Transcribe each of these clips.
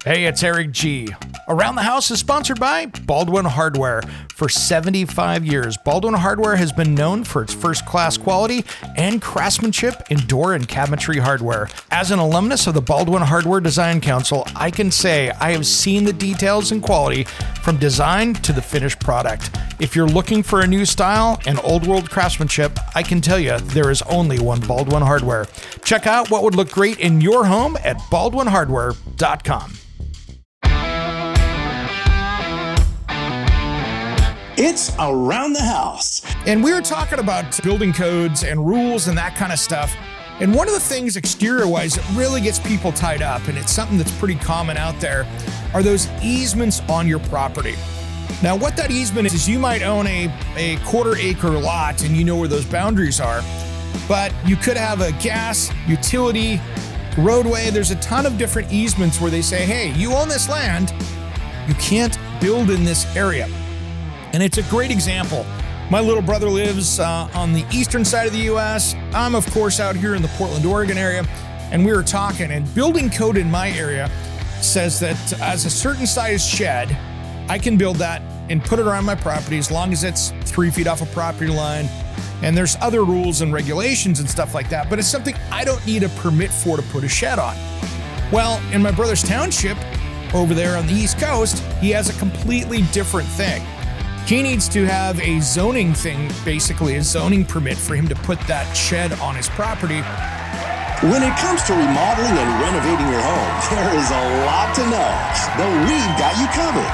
Hey, it's Eric G. Around the House is sponsored by Baldwin Hardware. For 75 years, Baldwin Hardware has been known for its first-class quality and craftsmanship in door and cabinetry hardware. As an alumnus of the Baldwin Hardware Design Council, I can say I have seen the details and quality from design to the finished product. If you're looking for a new style and old-world craftsmanship, I can tell you there is only one Baldwin Hardware. Check out what would look great in your home at baldwinhardware.com. It's Around the House. And we were talking about building codes and rules and that kind of stuff. And one of the things exterior-wise that really gets people tied up, and it's something that's pretty common out there, are those easements on your property. Now, what that easement is you might own a quarter-acre lot and you know where those boundaries are, but you could have a gas, utility, roadway. There's a ton of different easements where they say, hey, you own this land, you can't build in this area. And it's a great example. My little brother lives on the eastern side of the U.S. I'm, of course, out here in the Portland, Oregon area. And we were talking, and building code in my area says that as a certain size shed, I can build that and put it around my property as long as it's 3 feet off a property line. And there's other rules and regulations and stuff like that, but it's something I don't need a permit for to put a shed on. Well, in my brother's township over there on the East Coast, he has a completely different thing. He needs to have a zoning thing, basically a zoning permit for him to put that shed on his property. When it comes to remodeling and renovating your home, there is a lot to know, but we've got you covered.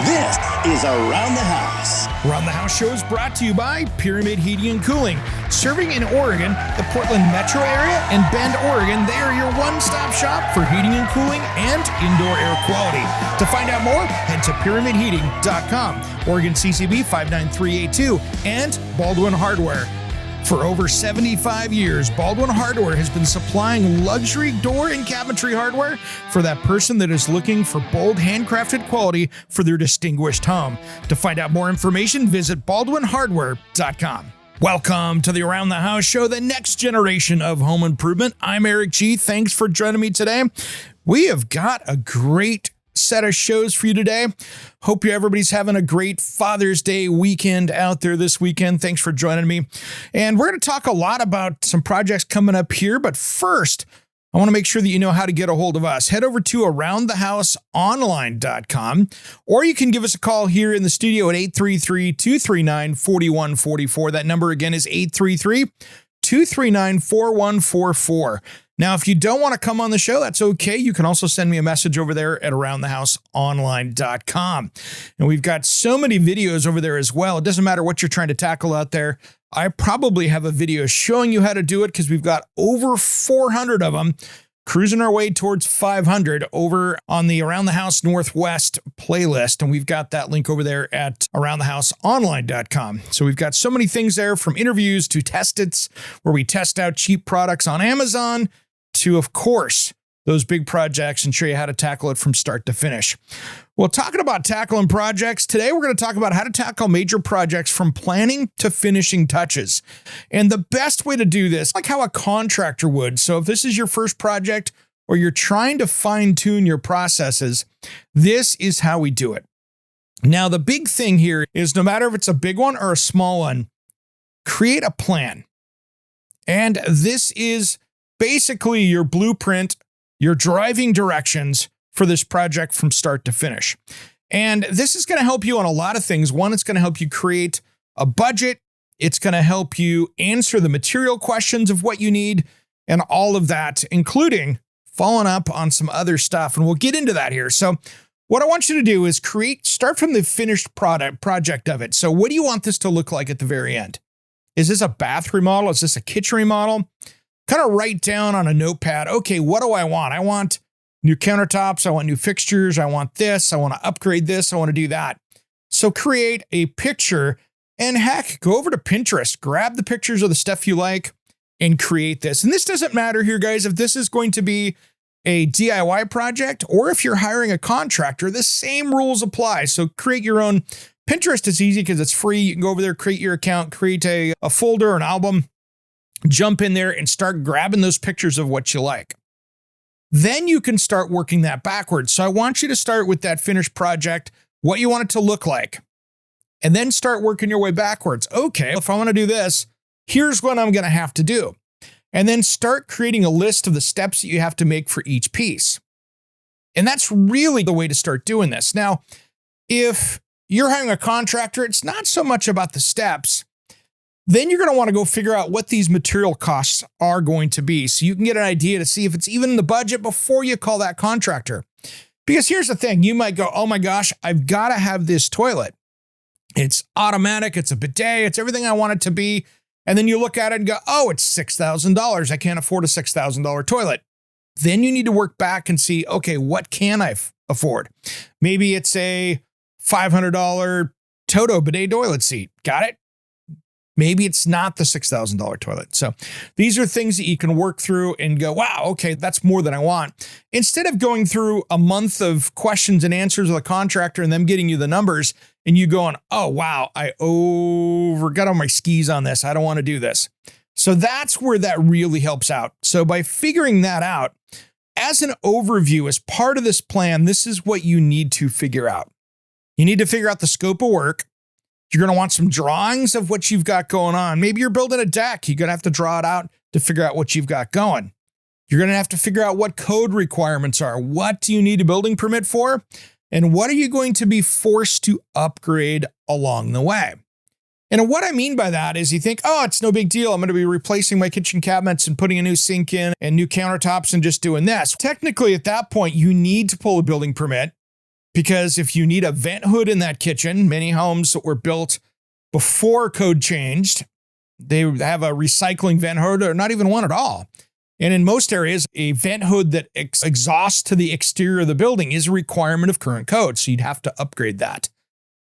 This is Around the House. Around the House show is brought to you by Pyramid Heating and Cooling. Serving in Oregon, the Portland metro area, and Bend, Oregon, they are your one-stop shop for heating and cooling and indoor air quality. To find out more, head to pyramidheating.com, Oregon CCB 59382, and Baldwin Hardware. For over 75 years, Baldwin Hardware has been supplying luxury door and cabinetry hardware for that person that is looking for bold, handcrafted quality for their distinguished home. To find out more information, visit baldwinhardware.com. Welcome to the Around the House show, the next generation of home improvement. I'm Eric G. Thanks for joining me today. We have got a great set of shows for you today. Hope everybody's having a great Father's Day weekend out there this weekend. Thanks for joining me. And we're going to talk a lot about some projects coming up here. But first, I want to make sure that you know how to get a hold of us. Head over to aroundthehouseonline.com, or you can give us a call here in the studio at 833-239-4144. That number again is 833-239-4144. Now, if you don't want to come on the show, that's okay. You can also send me a message over there at aroundthehouseonline.com. And we've got so many videos over there as well. It doesn't matter what you're trying to tackle out there. I probably have a video showing you how to do it because we've got over 400 of them, cruising our way towards 500 over on the Around the House Northwest playlist. And we've got that link over there at aroundthehouseonline.com. So we've got so many things there, from interviews to test-its, where we test out cheap products on Amazon, to, of course, those big projects and show you how to tackle it from start to finish. Well, talking about tackling projects, today we're going to talk about how to tackle major projects from planning to finishing touches. And the best way to do this, like how a contractor would. So if this is your first project or you're trying to fine-tune your processes, this is how we do it. Now, the big thing here is no matter if it's a big one or a small one, create a plan. And this is basically your blueprint, your driving directions for this project from start to finish. And this is going to help you on a lot of things. One, it's going to help you create a budget. It's going to help you answer the material questions of what you need and all of that, including following up on some other stuff. And we'll get into that here. So what I want you to do is start from the finished project of it. So what do you want this to look like at the very end? Is this a bath remodel? Is this a kitchen remodel? Kind of write down on a notepad, okay, what do I want? I want new countertops. I want new fixtures. I want this. I want to upgrade this. I want to do that. So create a picture, and heck, go over to Pinterest, grab the pictures of the stuff you like and create this. And this doesn't matter here, guys, if this is going to be a DIY project or if you're hiring a contractor, the same rules apply. So create your own. Pinterest is easy because it's free. You can go over there, create your account, create a folder, an album, jump in there and start grabbing those pictures of what you like. Then you can start working that backwards. So I want you to start with that finished project, what you want it to look like, and then start working your way backwards. Okay, if I want to do this, here's what I'm going to have to do. And then start creating a list of the steps that you have to make for each piece. And that's really the way to start doing this. Now, if you're hiring a contractor, it's not so much about the steps. Then you're going to want to go figure out what these material costs are going to be so you can get an idea to see if it's even in the budget before you call that contractor. Because here's the thing, you might go, oh my gosh, I've got to have this toilet. It's automatic, it's a bidet, it's everything I want it to be. And then you look at it and go, oh, it's $6,000. I can't afford a $6,000 toilet. Then you need to work back and see, okay, what can I afford? Maybe it's a $500 Toto bidet toilet seat. Got it? Maybe it's not the $6,000 toilet. So these are things that you can work through and go, wow, okay, that's more than I want. Instead of going through a month of questions and answers with a contractor and them getting you the numbers and you going, oh, wow, I got on my skis on this. I don't want to do this. So that's where that really helps out. So by figuring that out, as an overview, as part of this plan, this is what you need to figure out. You need to figure out the scope of work. You're going to want some drawings of what you've got going on. Maybe you're building a deck. You're going to have to draw it out to figure out what you've got going. You're going to have to figure out what code requirements are. What do you need a building permit for? And what are you going to be forced to upgrade along the way? And what I mean by that is you think, oh, it's no big deal. I'm going to be replacing my kitchen cabinets and putting a new sink in and new countertops and just doing this. Technically, at that point, you need to pull a building permit because if you need a vent hood in that kitchen, many homes that were built before code changed, they have a recycling vent hood or not even one at all. And in most areas, a vent hood that exhausts to the exterior of the building is a requirement of current code. So you'd have to upgrade that.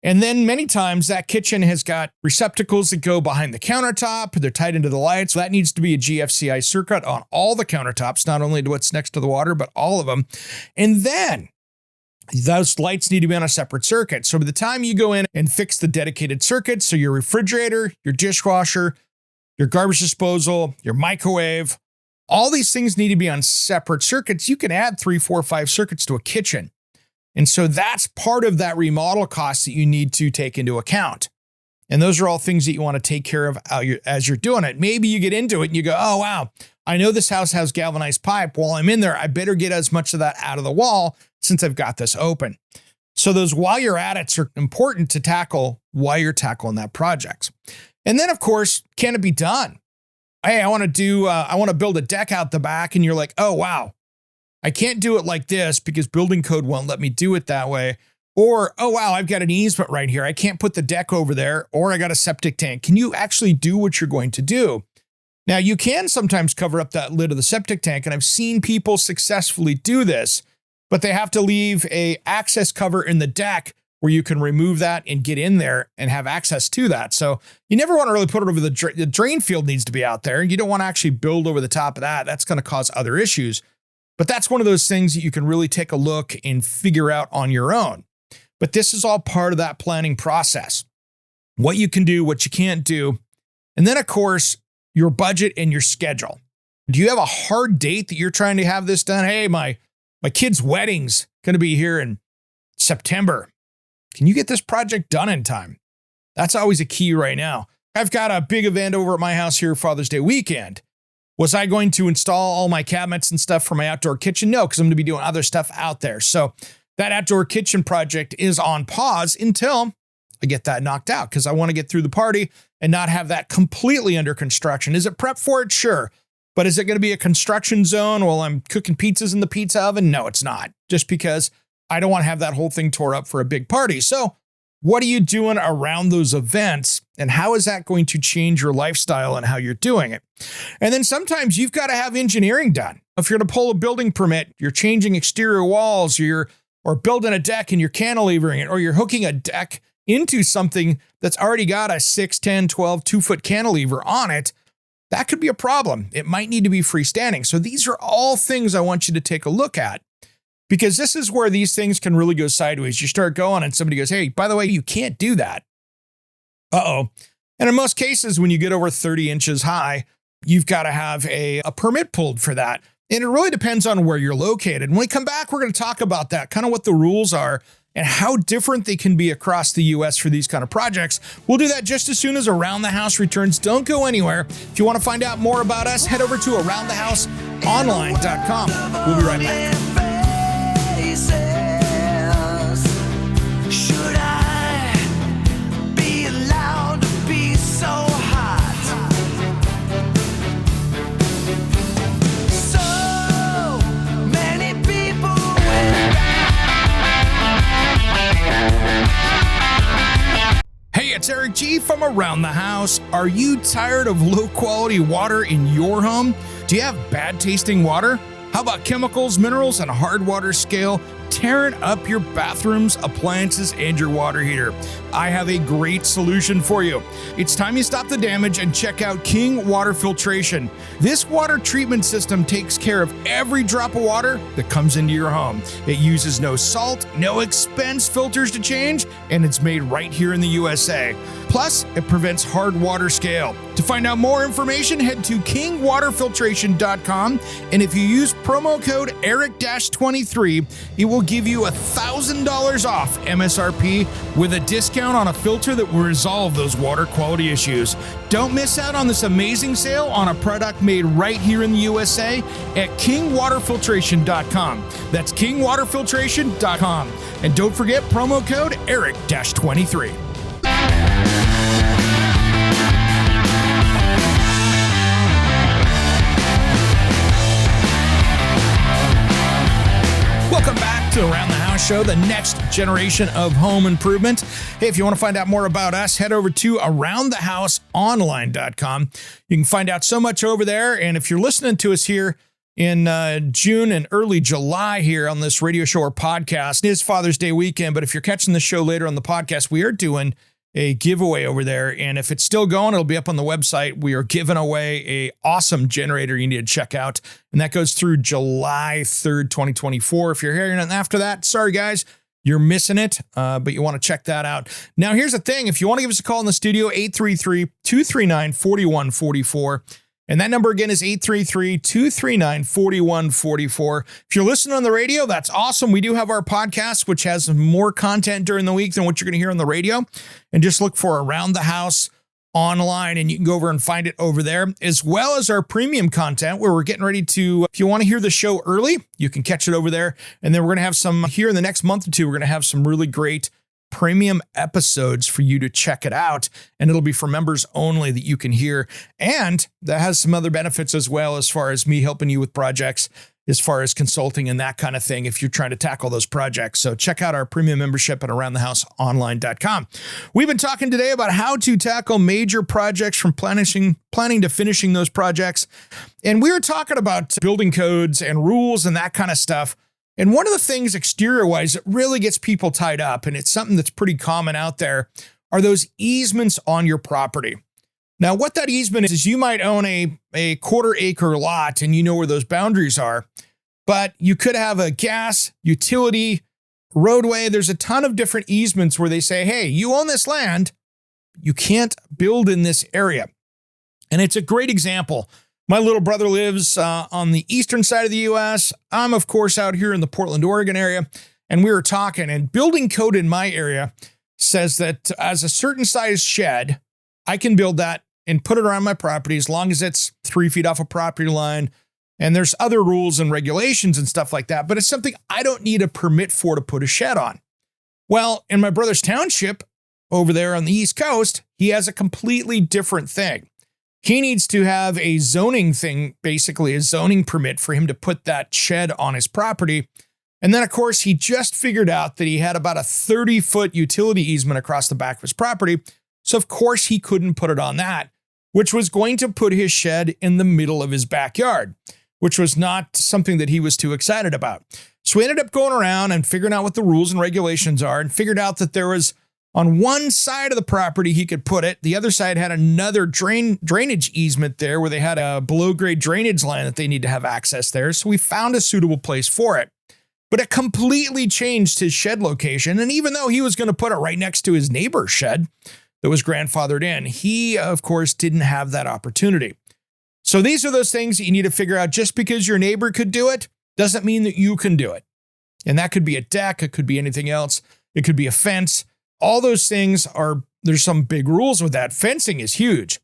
And then many times that kitchen has got receptacles that go behind the countertop. They're tied into the lights. So that needs to be a GFCI circuit on all the countertops, not only to what's next to the water, but all of them. And then those lights need to be on a separate circuit. So by the time you go in and fix the dedicated circuits, so your refrigerator, your dishwasher, your garbage disposal, your microwave, all these things need to be on separate circuits. You can add 3, 4, 5 circuits to a kitchen. And so that's part of that remodel cost that you need to take into account. And those are all things that you want to take care of as you're doing it. Maybe you get into it and you go, oh, wow, I know this house has galvanized pipe. While I'm in there, I better get as much of that out of the wall since I've got this open. So those while you're at it are important to tackle while you're tackling that project. And then, of course, can it be done? Hey, I want to build a deck out the back. And you're like, oh, wow, I can't do it like this because building code won't let me do it that way. Or, oh, wow, I've got an easement right here. I can't put the deck over there. Or I got a septic tank. Can you actually do what you're going to do? Now, you can sometimes cover up that lid of the septic tank. And I've seen people successfully do this, but they have to leave a access cover in the deck where you can remove that and get in there and have access to that. So you never want to really put it over the drain field needs to be out there. You don't want to actually build over the top of that. That's going to cause other issues. But that's one of those things that you can really take a look and figure out on your own. But this is all part of that planning process. What you can do, what you can't do. And then, of course, your budget and your schedule. Do you have a hard date that you're trying to have this done? Hey, my kid's wedding's going to be here in September. Can you get this project done in time? That's always a key right now. I've got a big event over at my house here Father's Day weekend. Was I going to install all my cabinets and stuff for my outdoor kitchen? No, because I'm going to be doing other stuff out there. So that outdoor kitchen project is on pause until I get that knocked out because I want to get through the party and not have that completely under construction. Is it prep for it? Sure. But is it going to be a construction zone while I'm cooking pizzas in the pizza oven? No, it's not. Just because I don't want to have that whole thing tore up for a big party. So what are you doing around those events? And how is that going to change your lifestyle and how you're doing it? And then sometimes you've got to have engineering done. If you're going to pull a building permit, you're changing exterior walls, or building a deck and you're cantilevering it, or you're hooking a deck into something that's already got a 6, 10, 12, 2-foot cantilever on it. That could be a problem. It might need to be freestanding. So these are all things I want you to take a look at, because this is where these things can really go sideways. You start going and somebody goes, hey, by the way, you can't do that. Uh-oh. And in most cases, when you get over 30 inches high, you've got to have a permit pulled for that. And it really depends on where you're located. When we come back, we're going to talk about that, kind of what the rules are and how different they can be across the U.S. for these kind of projects. We'll do that just as soon as Around the House returns. Don't go anywhere. If you want to find out more about us, head over to aroundthehouseonline.com. We'll be right back. Should I be allowed to be so hot? So many people Hey, it's Eric G from Around the House. Are you tired of low quality water in your home? Do you have bad tasting water? How about chemicals, minerals, and hard water scale tearing up your bathrooms, appliances, and your water heater? I have a great solution for you. It's time you stop the damage and check out King Water Filtration. This water treatment system takes care of every drop of water that comes into your home. It uses no salt, no expense filters to change, and it's made right here in the USA. Plus, it prevents hard water scale. To find out more information, head to kingwaterfiltration.com, and if you use promo code ERIC-23, it will give you $1,000 off MSRP with a discount on a filter that will resolve those water quality issues. Don't miss out on this amazing sale on a product made right here in the USA at kingwaterfiltration.com. That's kingwaterfiltration.com. And don't forget promo code ERIC-23. Welcome back to Around the House Show, the next generation of home improvement. Hey, if you want to find out more about us, head over to aroundthehouseonline.com. You can find out so much over there. And if you're listening to us here in June and early July here on this radio show or podcast, it is Father's Day weekend. But if you're catching the show later on the podcast, we are doing a giveaway over there. And if it's still going, it'll be up on the website. We are giving away a awesome generator you need to check out. And that goes through July 3rd, 2024. If you're hearing it after that, sorry guys, you're missing it. But you want to check that out. Now, here's the thing. If you want to give us a call in the studio, 833-239-4144. And that number again is 833-239-4144. If you're listening on the radio, that's awesome. We do have our podcast, which has more content during the week than what you're going to hear on the radio. And just look for Around the House Online, and you can go over and find it over there, as well as our premium content where we're getting ready to, if you want to hear the show early, you can catch it over there. And then we're going to have some here in the next month or two. We're going to have some really great premium episodes for you to check it out, and it'll be for members only that you can hear. And that has some other benefits as well, as far as me helping you with projects, as far as consulting and that kind of thing, if you're trying to tackle those projects. So check out our premium membership at aroundthehouseonline.com. We've been talking today about how to tackle major projects, from planning to finishing those projects. And we were talking about building codes and rules and that kind of stuff. And one of the things exterior-wise that really gets people tied up, and it's something that's pretty common out there, are those easements on your property. Now, what that easement is you might own a quarter-acre lot, and you know where those boundaries are, but you could have a gas, utility, roadway. There's a ton of different easements where they say, hey, you own this land, you can't build in this area. And it's a great example. My little brother lives on the eastern side of the U.S. I'm, of course, out here in the Portland, Oregon area. And we were talking, and building code in my area says that as a certain size shed, I can build that and put it around my property as long as it's 3 feet off a property line. And there's other rules and regulations and stuff like that. But it's something I don't need a permit for to put a shed on. Well, in my brother's township over there on the East Coast, he has a completely different thing. He needs to have a zoning thing, basically a zoning permit for him to put that shed on his property. And then, of course, he just figured out that he had about a 30-foot utility easement across the back of his property. So, of course, he couldn't put it on that, which was going to put his shed in the middle of his backyard, which was not something that he was too excited about. So we ended up going around and figuring out what the rules and regulations are, and figured out that there was, on one side of the property, he could put it. The other side had another drainage easement there where they had a below grade drainage line that they need to have access there. So we found a suitable place for it. But it completely changed his shed location. And even though he was going to put it right next to his neighbor's shed that was grandfathered in, he, of course, didn't have that opportunity. So these are those things that you need to figure out. Just because your neighbor could do it doesn't mean that you can do it. And that could be a deck. It could be anything else. It could be a fence. All those things there's some big rules with that. Fencing is huge.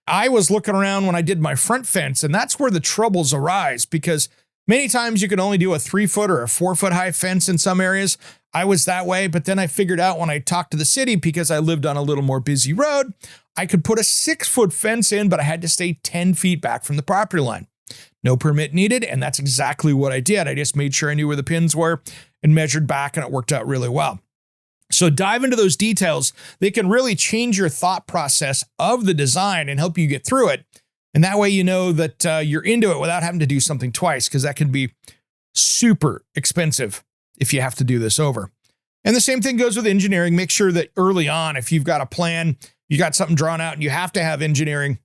I was looking around when I did my front fence, and that's where the troubles arise, because many times you can only do a 3-foot or a 4-foot high fence in some areas. I was that way, but then I figured out when I talked to the city, because I lived on a little more busy road, I could put a 6-foot fence in, but I had to stay 10 feet back from the property line. No permit needed, and that's exactly what I did. I just made sure I knew where the pins were and measured back, and it worked out really well. So dive into those details. They can really change your thought process of the design and help you get through it. And that way you know that you're into it without having to do something twice, because that can be super expensive if you have to do this over. And the same thing goes with engineering. Make sure that early on, if you've got a plan, you got something drawn out and you have to have engineering,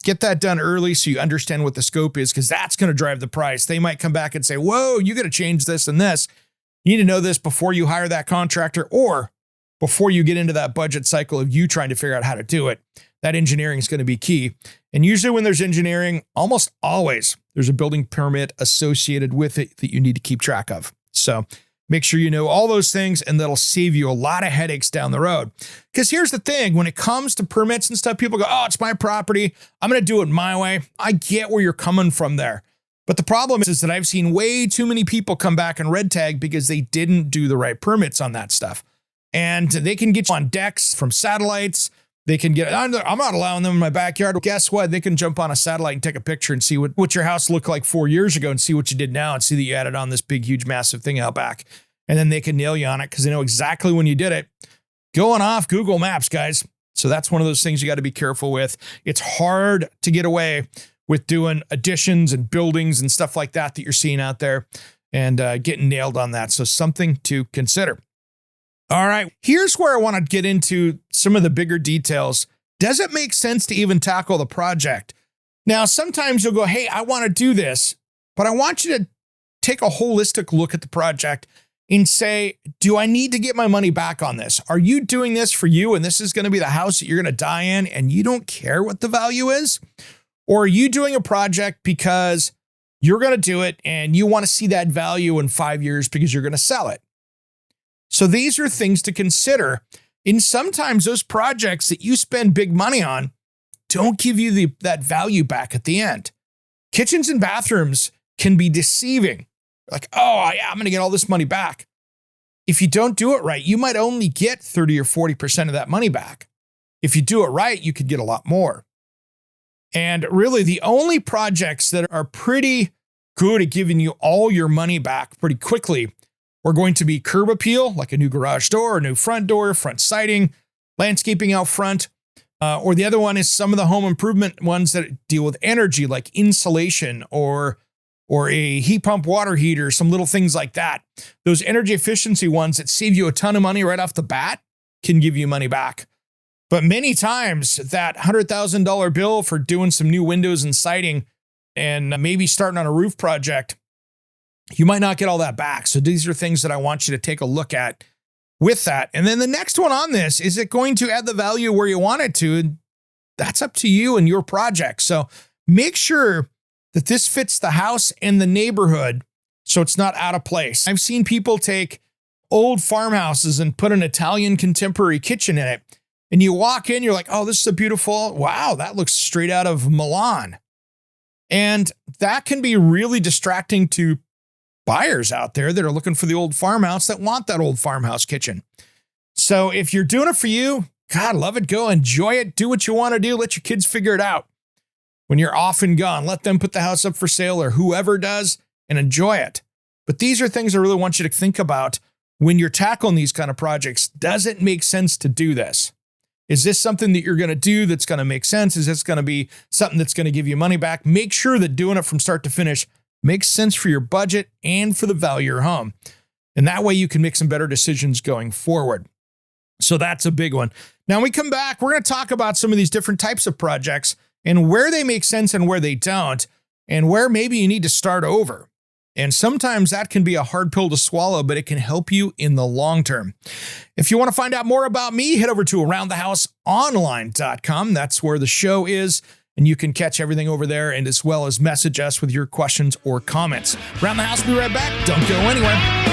get that done early so you understand what the scope is, because that's going to drive the price. They might come back and say, whoa, you got to change this and this. You need to know this before you hire that contractor, or before you get into that budget cycle of you trying to figure out how to do it. That engineering is going to be key. And usually when there's engineering, almost always there's a building permit associated with it that you need to keep track of. So make sure you know all those things, and that'll save you a lot of headaches down the road. Because here's the thing, when it comes to permits and stuff, people go, oh, it's my property, I'm going to do it my way. I get where you're coming from there. But the problem is that I've seen way too many people come back and red tag because they didn't do the right permits on that stuff. And they can get you on decks from satellites. They can get, I'm not allowing them in my backyard. Well, guess what? They can jump on a satellite and take a picture and see what your house looked like 4 years ago and see what you did now and see that you added on this big, huge, massive thing out back. And then they can nail you on it because they know exactly when you did it. Going off Google Maps, guys. So that's one of those things you got to be careful with. It's hard to get away with doing additions and buildings and stuff like that you're seeing out there, and getting nailed on that. So something to consider. All right, here's where I want to get into some of the bigger details. Does it make sense to even tackle the project? Now, sometimes you'll go, hey, I want to do this, but I want you to take a holistic look at the project and say, do I need to get my money back on this? Are you doing this for you, and this is going to be the house that you're going to die in, and you don't care what the value is? Or are you doing a project because you're going to do it and you want to see that value in 5 years because you're going to sell it? So these are things to consider. And sometimes those projects that you spend big money on don't give you that value back at the end. Kitchens and bathrooms can be deceiving. Like, oh, yeah, I'm going to get all this money back. If you don't do it right, you might only get 30 or 40% of that money back. If you do it right, you could get a lot more. And really, the only projects that are pretty good at giving you all your money back pretty quickly are going to be curb appeal, like a new garage door, a new front door, front siding, landscaping out front. Or the other one is some of the home improvement ones that deal with energy, like insulation or a heat pump water heater, some little things like that. Those energy efficiency ones that save you a ton of money right off the bat can give you money back. But many times that $100,000 bill for doing some new windows and siding and maybe starting on a roof project, you might not get all that back. So these are things that I want you to take a look at with that. And then the next one on this, is it going to add the value where you want it to? And that's up to you and your project. So make sure that this fits the house and the neighborhood so it's not out of place. I've seen people take old farmhouses and put an Italian contemporary kitchen in it. And you walk in, you're like, oh, this is a beautiful, wow, that looks straight out of Milan. And that can be really distracting to buyers out there that are looking for the old farmhouse, that want that old farmhouse kitchen. So if you're doing it for you, God, love it, go enjoy it, do what you want to do, let your kids figure it out. When you're off and gone, let them put the house up for sale or whoever does and enjoy it. But these are things I really want you to think about when you're tackling these kind of projects. Does it make sense to do this? Is this something that you're going to do that's going to make sense? Is this going to be something that's going to give you money back? Make sure that doing it from start to finish makes sense for your budget and for the value of your home. And that way you can make some better decisions going forward. So that's a big one. Now when we come back, we're going to talk about some of these different types of projects and where they make sense and where they don't, and where maybe you need to start over. And sometimes that can be a hard pill to swallow, but it can help you in the long term. If you want to find out more about me, head over to aroundthehouseonline.com. That's where the show is. and you can catch everything over there, and as well as message us with your questions or comments. Around the House, we'll be right back. Don't go anywhere.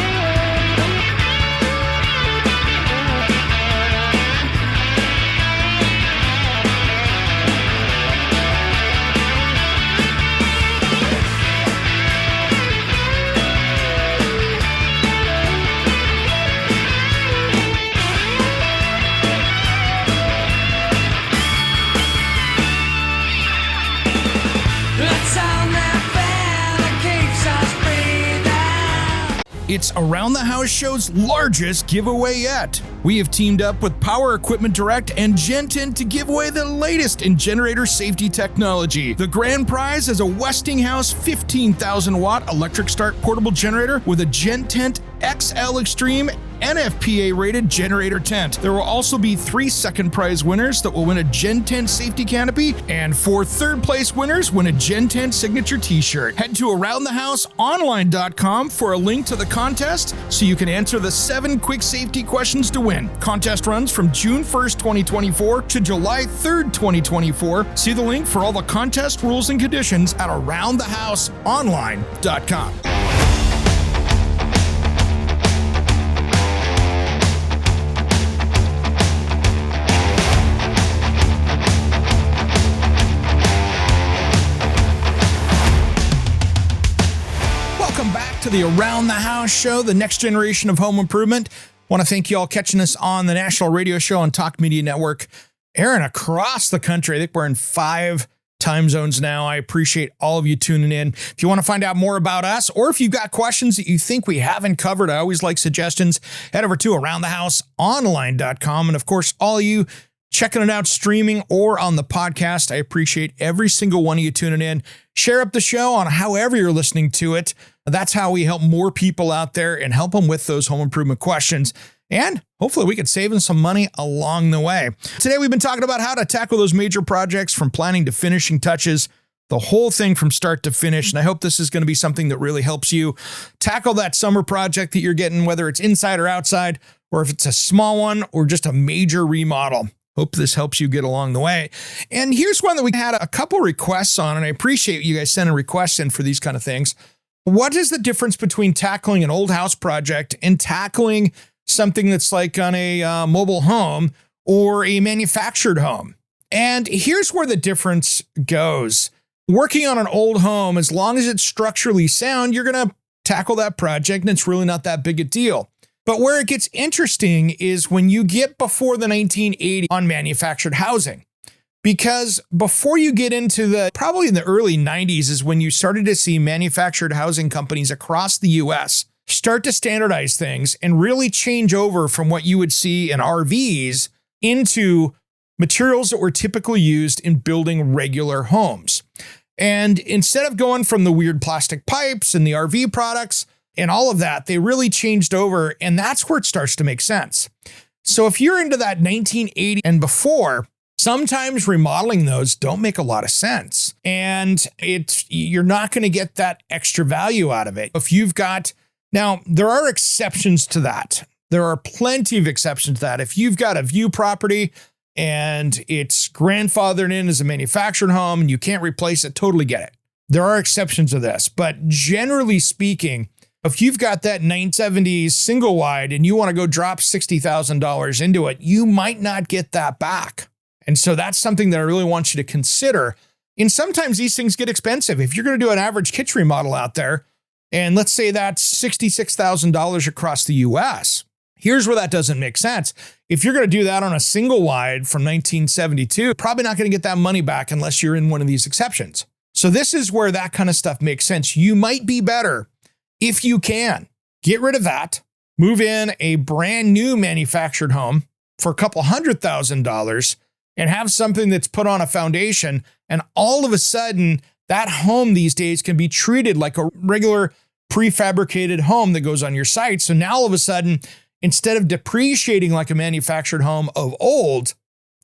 It's Around the House Show's largest giveaway yet. We have teamed up with Power Equipment Direct and Gentent to give away the latest in generator safety technology. The grand prize is a Westinghouse 15,000 watt electric start portable generator with a Gentent XL Extreme NFPA rated generator tent. There will also be 3 second prize winners that will win a Gentent safety canopy, and 4 third place winners win a Gentent signature t-shirt. Head to aroundthehouseonline.com for a link to the contest so you can answer the 7 quick safety questions to win. Contest runs from June 1st, 2024 to July 3rd, 2024. See the link for all the contest rules and conditions at aroundthehouseonline.com. To the Around the House Show, the next generation of home improvement. Want to thank you all catching us on the national radio show on Talk Media Network. Aaron, across the country, I think we're in 5 time zones now. I appreciate all of you tuning in. If you want to find out more about us, or if you've got questions that you think we haven't covered, I always like suggestions. Head over to aroundthehouseonline.com. And of course, all of you checking it out streaming or on the podcast, I appreciate every single one of you tuning in. Share up the show on however you're listening to it. That's how we help more people out there and help them with those home improvement questions. And hopefully we can save them some money along the way. Today, we've been talking about how to tackle those major projects from planning to finishing touches, the whole thing from start to finish. And I hope this is going to be something that really helps you tackle that summer project that you're getting, whether it's inside or outside, or if it's a small one or just a major remodel. Hope this helps you get along the way. And here's one that we had a couple requests on, and I appreciate you guys sending requests in for these kind of things. What is the difference between tackling an old house project and tackling something that's like on a mobile home or a manufactured home? And here's where the difference goes. Working on an old home, as long as it's structurally sound, you're going to tackle that project and it's really not that big a deal. But where it gets interesting is when you get before the 1980s on manufactured housing. Because before you get into probably in the early 90s is when you started to see manufactured housing companies across the US start to standardize things and really change over from what you would see in RVs into materials that were typically used in building regular homes. And instead of going from the weird plastic pipes and the RV products and all of that, they really changed over, and that's where it starts to make sense. So if you're into that 1980 and before, sometimes remodeling those don't make a lot of sense, and you're not going to get that extra value out of it. If you've got, now there are exceptions to that. There are plenty of exceptions to that. If you've got a view property and it's grandfathered in as a manufactured home and you can't replace it, totally get it. There are exceptions to this, but generally speaking, if you've got that 970s single wide and you want to go drop $60,000 into it, you might not get that back. And so that's something that I really want you to consider. And sometimes these things get expensive. If you're going to do an average kitchen remodel out there, and let's say that's $66,000 across the US, here's where that doesn't make sense. If you're going to do that on a single wide from 1972, probably not going to get that money back unless you're in one of these exceptions. So this is where that kind of stuff makes sense. You might be better if you can get rid of that, move in a brand new manufactured home for a couple $100,000 and have something that's put on a foundation. And all of a sudden, that home these days can be treated like a regular prefabricated home that goes on your site. So now all of a sudden, instead of depreciating like a manufactured home of old,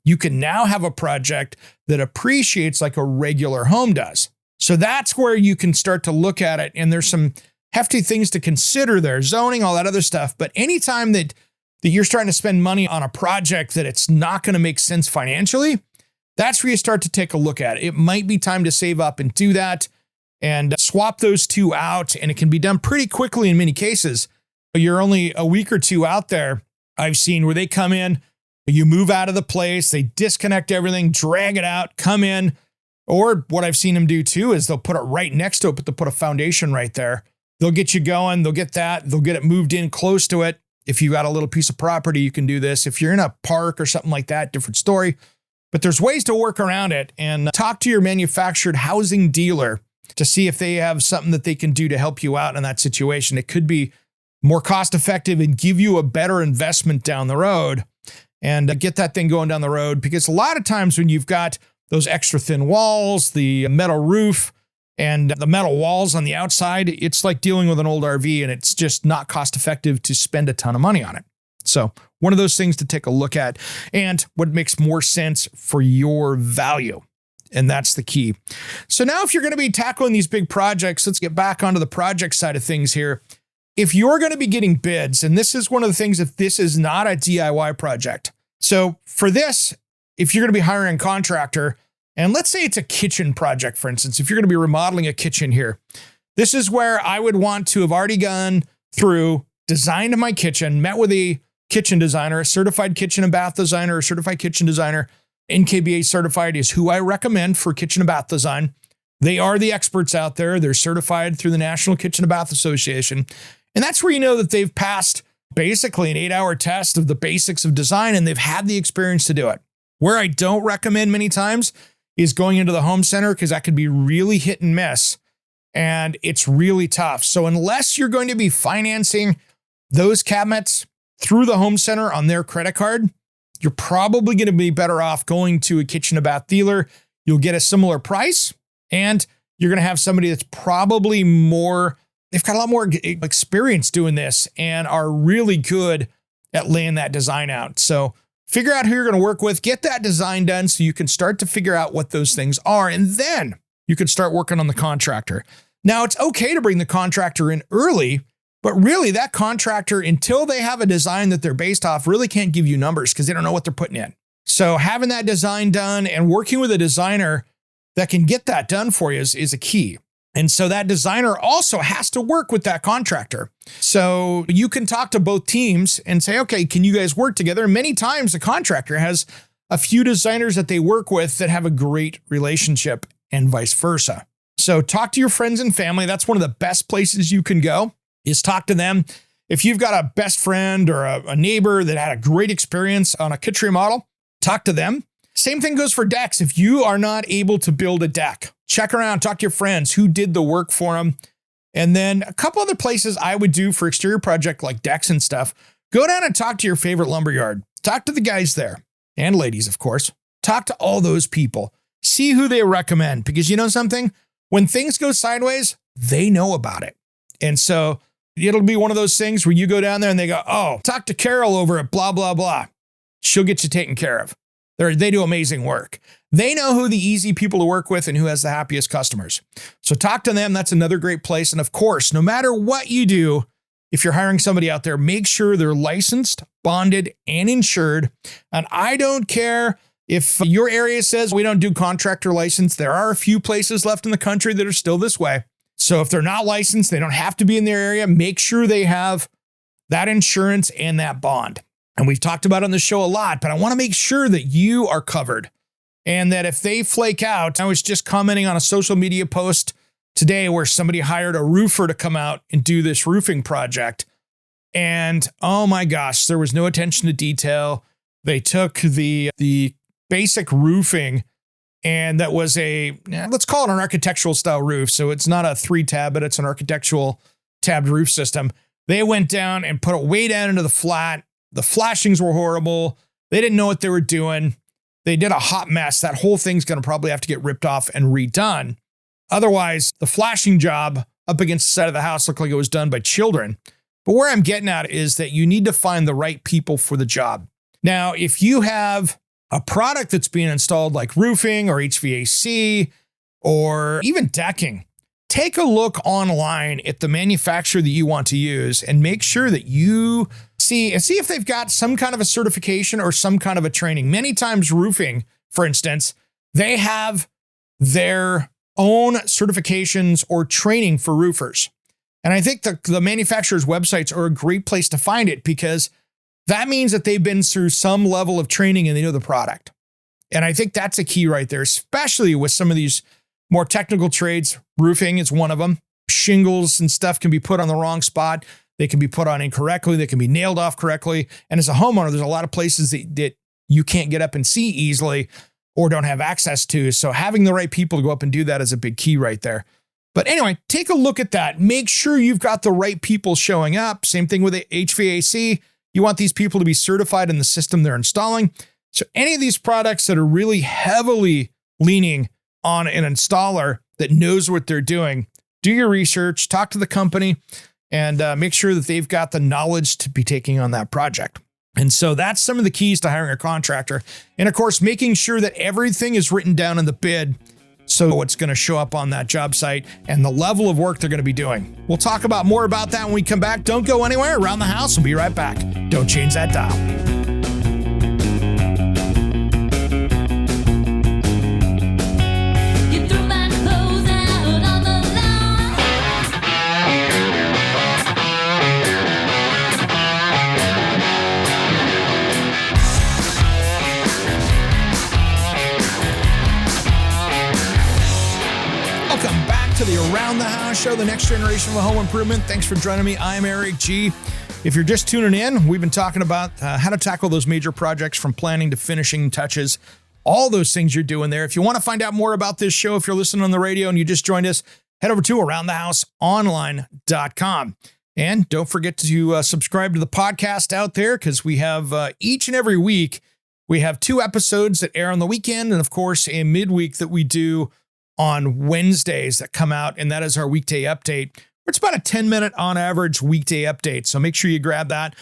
you can now have a project that appreciates like a regular home does. So that's where you can start to look at it. And there's some hefty things to consider there, zoning, all that other stuff. But anytime that you're starting to spend money on a project that it's not going to make sense financially, that's where you start to take a look at it. It might be time to save up and do that and swap those two out. And it can be done pretty quickly in many cases. You're only a week or two out there. I've seen where they come in, you move out of the place, they disconnect everything, drag it out, come in. Or what I've seen them do too is they'll put it right next to it, but they'll put a foundation right there. They'll get you going. They'll get that. They'll get it moved in close to it. If you've got a little piece of property, you can do this. If you're in a park or something like that, different story. But there's ways to work around it, and talk to your manufactured housing dealer to see if they have something that they can do to help you out in that situation. It could be more cost effective and give you a better investment down the road and get that thing going down the road. Because a lot of times when you've got those extra thin walls, the metal roof, and the metal walls on the outside, it's like dealing with an old RV, and it's just not cost effective to spend a ton of money on it. So one of those things to take a look at, and what makes more sense for your value. And that's the key. So now if you're going to be tackling these big projects, let's get back onto the project side of things here. If you're going to be getting bids, and this is one of the things, if this is not a DIY project. So for this, if you're going to be hiring a contractor, and let's say it's a kitchen project, for instance, if you're going to be remodeling a kitchen here, this is where I would want to have already gone through, designed my kitchen, met with a kitchen designer, a certified kitchen and bath designer, a certified kitchen designer. NKBA certified is who I recommend for kitchen and bath design. They are the experts out there. They're certified through the National Kitchen and Bath Association. And that's where you know that they've passed basically an 8-hour test of the basics of design, and they've had the experience to do it. Where I don't recommend many times is going into the home center, because that could be really hit and miss, and it's really tough. So unless you're going to be financing those cabinets through the home center on their credit card, you're probably going to be better off going to a kitchen and bath dealer. You'll get a similar price, and you're going to have somebody that's probably more, they've got a lot more experience doing this and are really good at laying that design out. So figure out who you're going to work with, get that design done so you can start to figure out what those things are, and then you can start working on the contractor. Now, it's okay to bring the contractor in early, but really that contractor, until they have a design that they're based off, really can't give you numbers because they don't know what they're putting in. So having that design done and working with a designer that can get that done for you is a key. And so that designer also has to work with that contractor. So you can talk to both teams and say, okay, can you guys work together? And many times the contractor has a few designers that they work with that have a great relationship, and vice versa. So talk to your friends and family. That's one of the best places you can go, is talk to them. If you've got a best friend or a neighbor that had a great experience on a kitchen remodel, talk to them. Same thing goes for decks. If you are not able to build a deck, check around, talk to your friends who did the work for them. And then a couple other places I would do for exterior project like decks and stuff, go down and talk to your favorite lumberyard. Talk to the guys there, and ladies, of course. Talk to all those people. See who they recommend, because you know something? When things go sideways, they know about it. And so it'll be one of those things where you go down there and they go, oh, talk to Carol over at blah, blah, blah. She'll get you taken care of. They do amazing work. They know who the easy people to work with and who has the happiest customers. So talk to them. That's another great place. And of course, no matter what you do, if you're hiring somebody out there, make sure they're licensed, bonded, and insured. And I don't care if your area says we don't do contractor license. There are a few places left in the country that are still this way. So if they're not licensed, they don't have to be in their area. Make sure they have that insurance and that bond. And we've talked about it on the show a lot, but I want to make sure that you are covered, and that if they flake out, I was just commenting on a social media post today where somebody hired a roofer to come out and do this roofing project. And oh my gosh, there was no attention to detail. They took the basic roofing, and that was let's call it an architectural style roof. So it's not a 3-tab, but it's an architectural tabbed roof system. They went down and put it way down into the flat. The flashings were horrible. They didn't know what they were doing. They did a hot mess. That whole thing's going to probably have to get ripped off and redone. Otherwise, the flashing job up against the side of the house looked like it was done by children. But where I'm getting at is that you need to find the right people for the job. Now, if you have a product that's being installed like roofing or HVAC or even decking, take a look online at the manufacturer that you want to use and make sure that you see if they've got some kind of a certification or some kind of a training. Many times roofing, for instance, they have their own certifications or training for roofers. And I think the manufacturer's websites are a great place to find it because that means that they've been through some level of training and they know the product. And I think that's a key right there, especially with some of these more technical trades. Roofing is one of them. Shingles and stuff can be put on the wrong spot. They can be put on incorrectly. They can be nailed off correctly. And as a homeowner, there's a lot of places that you can't get up and see easily or don't have access to. So having the right people to go up and do that is a big key right there. But anyway, take a look at that. Make sure you've got the right people showing up. Same thing with the HVAC. You want these people to be certified in the system they're installing. So any of these products that are really heavily leaning on an installer that knows what they're doing, do your research, talk to the company, and make sure that they've got the knowledge to be taking on that project. And so that's some of the keys to hiring a contractor. And of course, making sure that everything is written down in the bid so it's going to show up on that job site and the level of work they're going to be doing. We'll talk about more about that when we come back. Don't go anywhere. Around the House. We'll be right back. Don't change that dial. To the Around the House show, the next generation of home improvement. Thanks for joining me. I'm Eric G. If you're just tuning in, we've been talking about how to tackle those major projects from planning to finishing touches, all those things you're doing there. If you want to find out more about this show, if you're listening on the radio and you just joined us, head over to aroundthehouseonline.com. And don't forget to subscribe to the podcast out there because we have each and every week, we have 2 episodes that air on the weekend and, of course, a midweek that we do on Wednesdays that come out, and that is our weekday update. It's about a 10-minute on average weekday update, so make sure you grab that.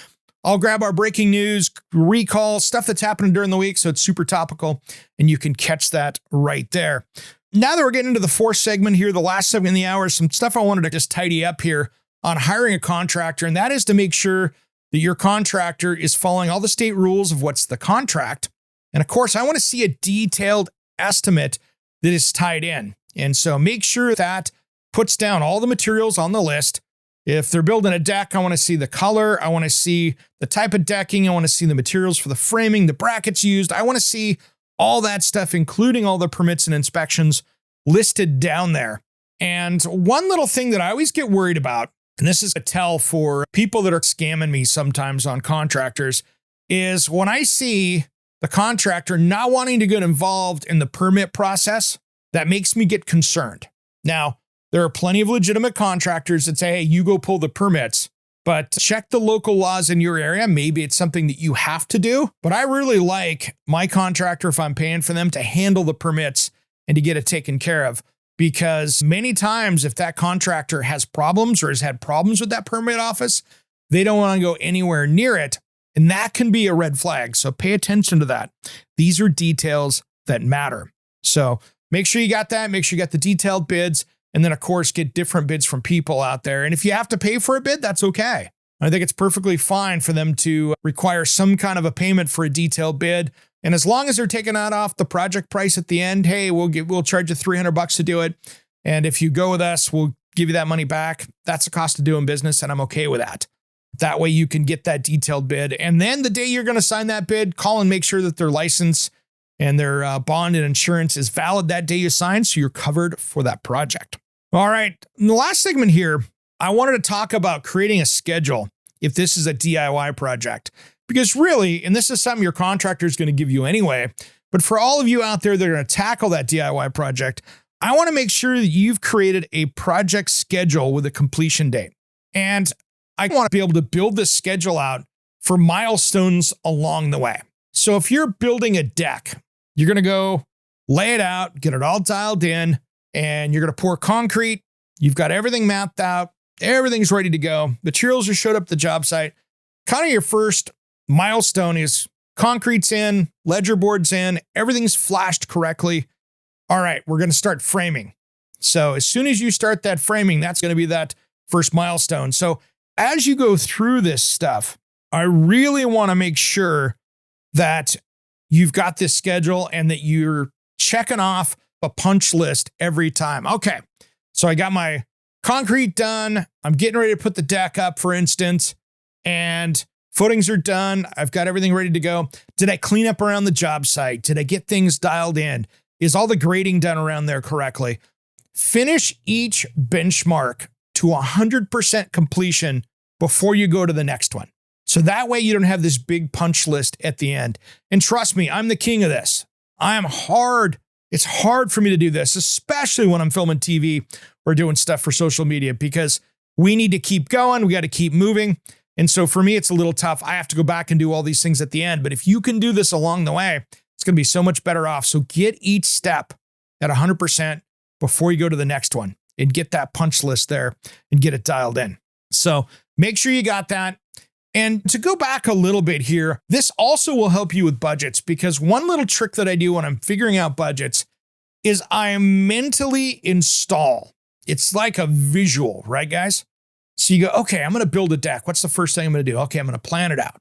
I'll grab our breaking news, recall, stuff that's happening during the week, so it's super topical, and you can catch that right there. Now that we're getting into the 4th segment here, the last segment in the hour, some stuff I wanted to just tidy up here on hiring a contractor, and that is to make sure that your contractor is following all the state rules of what's the contract. And of course, I want to see a detailed estimate that is tied in. And so make sure that puts down all the materials on the list. If they're building a deck, I want to see the color. I want to see the type of decking. I want to see the materials for the framing, the brackets used. I want to see all that stuff, including all the permits and inspections listed down there. And one little thing that I always get worried about, and this is a tell for people that are scamming me sometimes on contractors, is when I see the contractor not wanting to get involved in the permit process, that makes me get concerned. Now, there are plenty of legitimate contractors that say, hey, you go pull the permits, but check the local laws in your area. Maybe it's something that you have to do, but I really like my contractor, if I'm paying for them, to handle the permits and to get it taken care of. Because many times if that contractor has problems or has had problems with that permit office, they don't want to go anywhere near it. And that can be a red flag. So pay attention to that. These are details that matter. So make sure you got that. Make sure you got the detailed bids. And then, of course, get different bids from people out there. And if you have to pay for a bid, that's okay. I think it's perfectly fine for them to require some kind of a payment for a detailed bid. And as long as they're taking that off the project price at the end, hey, we'll charge you $300 to do it. And if you go with us, we'll give you that money back. That's the cost of doing business. And I'm okay with that. That way you can get that detailed bid. And then the day you're going to sign that bid, call and make sure that their license and their bond and insurance is valid that day you sign, so you're covered for that project. All right. In the last segment here, I wanted to talk about creating a schedule if this is a DIY project. Because really, and this is something your contractor is going to give you anyway, but for all of you out there that are going to tackle that DIY project, I want to make sure that you've created a project schedule with a completion date. And I want to be able to build this schedule out for milestones along the way. So if you're building a deck, you're going to go lay it out, get it all dialed in, and you're going to pour concrete. You've got everything mapped out. Everything's ready to go. Materials are showed up at the job site. Kind of your first milestone is concrete's in, ledger board's in, everything's flashed correctly. All right, we're going to start framing. So as soon as you start that framing, that's going to be that first milestone. So as you go through this stuff, I really want to make sure that you've got this schedule and that you're checking off a punch list every time. Okay, so I got my concrete done. I'm getting ready to put the deck up, for instance, and footings are done. I've got everything ready to go. Did I clean up around the job site? Did I get things dialed in? Is all the grading done around there correctly? Finish each benchmark to 100% completion before you go to the next one. So that way you don't have this big punch list at the end. And trust me, I'm the king of this. I am hard. It's hard for me to do this, especially when I'm filming TV or doing stuff for social media, because we need to keep going. We got to keep moving. And so for me, it's a little tough. I have to go back and do all these things at the end. But if you can do this along the way, it's going to be so much better off. So get each step at 100% before you go to the next one and get that punch list there and get it dialed in. So make sure you got that. And to go back a little bit here, this also will help you with budgets, because one little trick that I do when I'm figuring out budgets is I mentally install. It's like a visual, right, guys? So you go, okay, I'm going to build a deck. What's the first thing I'm going to do? Okay, I'm going to plan it out.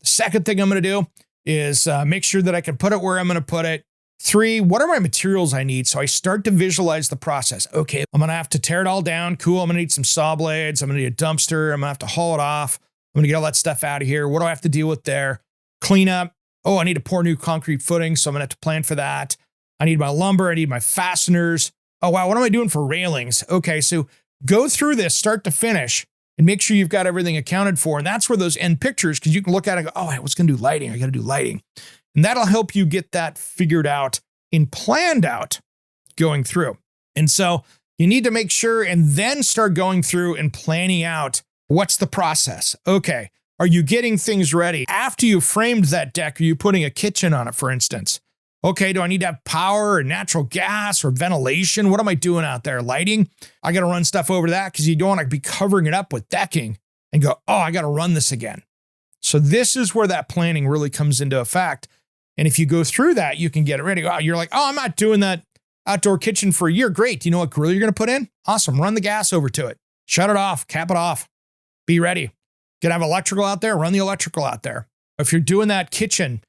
The second thing I'm going to do is make sure that I can put it where I'm going to put it. 3, what are my materials I need? So I start to visualize the process. Okay, I'm going to have to tear it all down. Cool. I'm going to need some saw blades. I'm going to need a dumpster. I'm going to have to haul it off. I'm going to get all that stuff out of here. What do I have to deal with there? Clean up. Oh, I need to pour new concrete footing, so I'm going to have to plan for that. I need my lumber. I need my fasteners. Oh, wow, what am I doing for railings? Okay, so go through this start to finish and make sure you've got everything accounted for. And that's where those end pictures, because you can look at it and go, oh, I was going to do lighting. I got to do lighting. And that'll help you get that figured out and planned out going through. And so you need to make sure and then start going through and planning out what's the process. Okay, are you getting things ready? After you framed that deck, are you putting a kitchen on it, for instance? Okay, do I need to have power or natural gas or ventilation? What am I doing out there? Lighting? I got to run stuff over that, because you don't want to be covering it up with decking and go, oh, I got to run this again. So this is where that planning really comes into effect. And if you go through that, you can get it ready. Oh, you're like, oh, I'm not doing that outdoor kitchen for a year. Great. Do you know what grill you're going to put in? Awesome. Run the gas over to it. Shut it off. Cap it off. Be ready. Gonna have electrical out there? Run the electrical out there. If you're doing that kitchen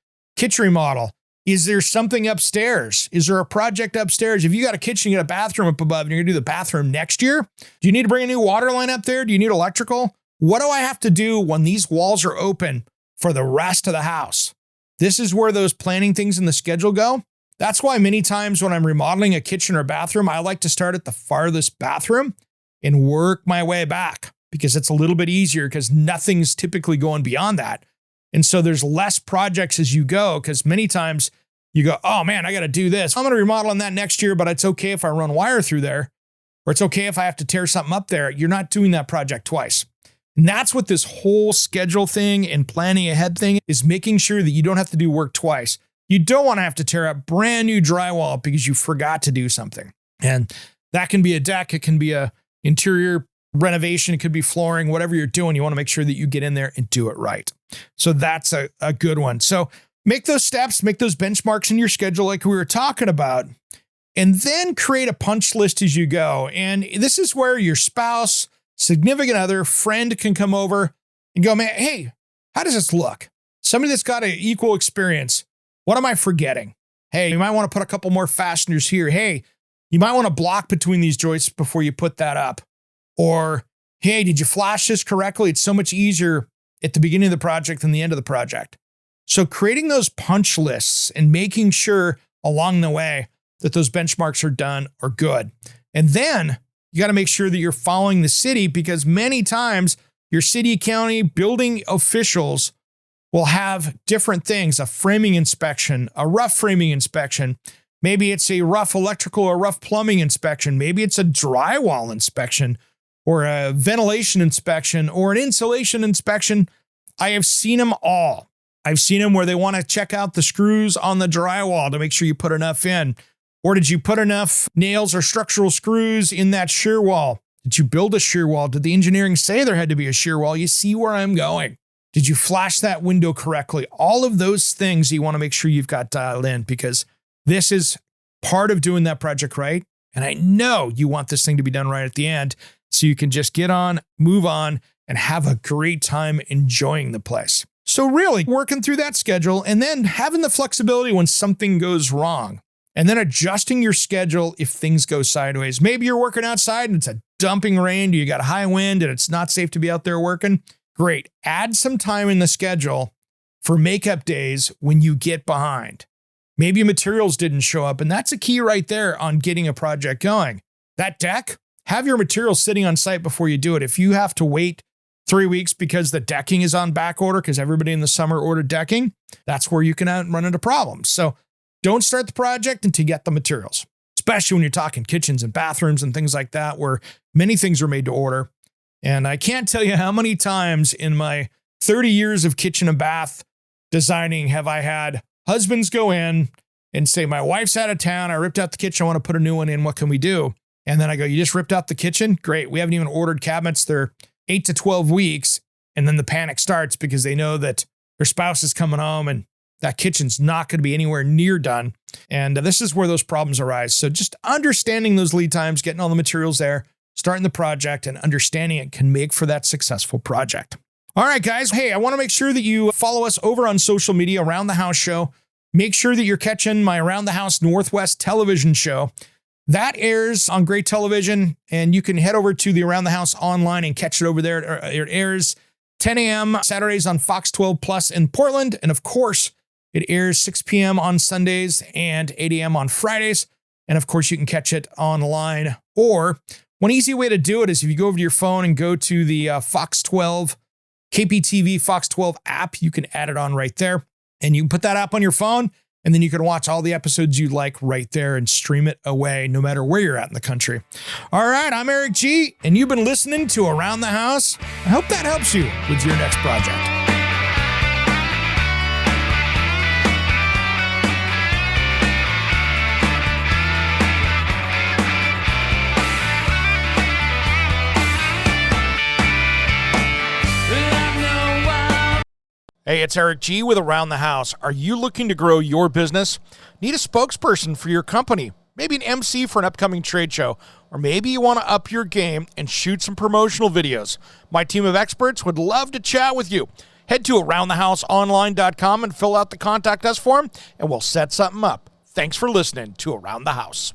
remodel, is there something upstairs? Is there a project upstairs? If you got a kitchen, you got a bathroom up above, and you're gonna do the bathroom next year, do you need to bring a new water line up there? Do you need electrical? What do I have to do when these walls are open for the rest of the house? This is where those planning things in the schedule go. That's why many times when I'm remodeling a kitchen or bathroom, I like to start at the farthest bathroom and work my way back, because it's a little bit easier, because nothing's typically going beyond that. And so there's less projects as you go, because many times you go, oh man, I got to do this. I'm going to remodel on that next year, but it's okay if I run wire through there, or it's okay if I have to tear something up there. You're not doing that project twice. And that's what this whole schedule thing and planning ahead thing is, making sure that you don't have to do work twice. You don't want to have to tear up brand new drywall because you forgot to do something. And that can be a deck. It can be a interior renovation. It could be flooring, whatever you're doing. You want to make sure that you get in there and do it right. So that's a good one. So make those steps, make those benchmarks in your schedule like we were talking about, and then create a punch list as you go. And this is where your spouse, significant other, friend can come over and go, man, hey, how does this look? Somebody that's got an equal experience. What am I forgetting? Hey, you might want to put a couple more fasteners here. Hey, you might want to block between these joists before you put that up. Or, hey, did you flash this correctly? It's so much easier at the beginning of the project than the end of the project. So creating those punch lists and making sure along the way that those benchmarks are done are good. And then you got to make sure that you're following the city, because many times your city, county, building officials will have different things, a framing inspection, a rough framing inspection. Maybe it's a rough electrical or rough plumbing inspection. Maybe it's a drywall inspection or a ventilation inspection or an insulation inspection. I have seen them all. I've seen them where they want to check out the screws on the drywall to make sure you put enough in. Or did you put enough nails or structural screws in that shear wall? Did you build a shear wall? Did the engineering say there had to be a shear wall? You see where I'm going. Did you flash that window correctly? All of those things you want to make sure you've got dialed in, because this is part of doing that project right. And I know you want this thing to be done right at the end, so you can just get on, move on, and have a great time enjoying the place. So really working through that schedule and then having the flexibility when something goes wrong. and then adjusting your schedule if things go sideways. Maybe you're working outside and it's a dumping rain, you got high wind and it's not safe to be out there working. Great. Add some time in the schedule for makeup days when you get behind. Maybe materials didn't show up, and that's a key right there on getting a project going. That deck, have your materials sitting on site before you do it. If you have to wait 3 weeks because the decking is on back order because everybody in the summer ordered decking, that's where you can run into problems. So don't start the project until you get the materials, especially when you're talking kitchens and bathrooms and things like that, where many things are made to order. And I can't tell you how many times in my 30 years of kitchen and bath designing have I had husbands go in and say, my wife's out of town, I ripped out the kitchen, I want to put a new one in, what can we do? And then I go, you just ripped out the kitchen? Great, we haven't even ordered cabinets, they're 8 to 12 weeks. And then the panic starts because they know that their spouse is coming home and that kitchen's not going to be anywhere near done. And this is where those problems arise. So just understanding those lead times, getting all the materials there, starting the project, and understanding it can make for that successful project. All right, guys. Hey, I want to make sure that you follow us over on social media, Around the House Show. Make sure that you're catching my Around the House Northwest television show. That airs on great television, and you can head over to the Around the House online and catch it over there. It airs 10 a.m. Saturdays on Fox 12 Plus in Portland. And of course, it airs 6 p.m. on Sundays and 8 a.m. on Fridays. And of course, you can catch it online. Or one easy way to do it is if you go over to your phone and go to the Fox 12 KPTV Fox 12 app, you can add it on right there. And you can put that app on your phone, and then you can watch all the episodes you like right there and stream it away no matter where you're at in the country. All right, I'm Eric G., and you've been listening to Around the House. I hope that helps you with your next project. Hey, it's Eric G. with Around the House. Are you looking to grow your business? Need a spokesperson for your company? Maybe an MC for an upcoming trade show? Or maybe you want to up your game and shoot some promotional videos? My team of experts would love to chat with you. Head to AroundTheHouseOnline.com and fill out the Contact Us form, and we'll set something up. Thanks for listening to Around the House.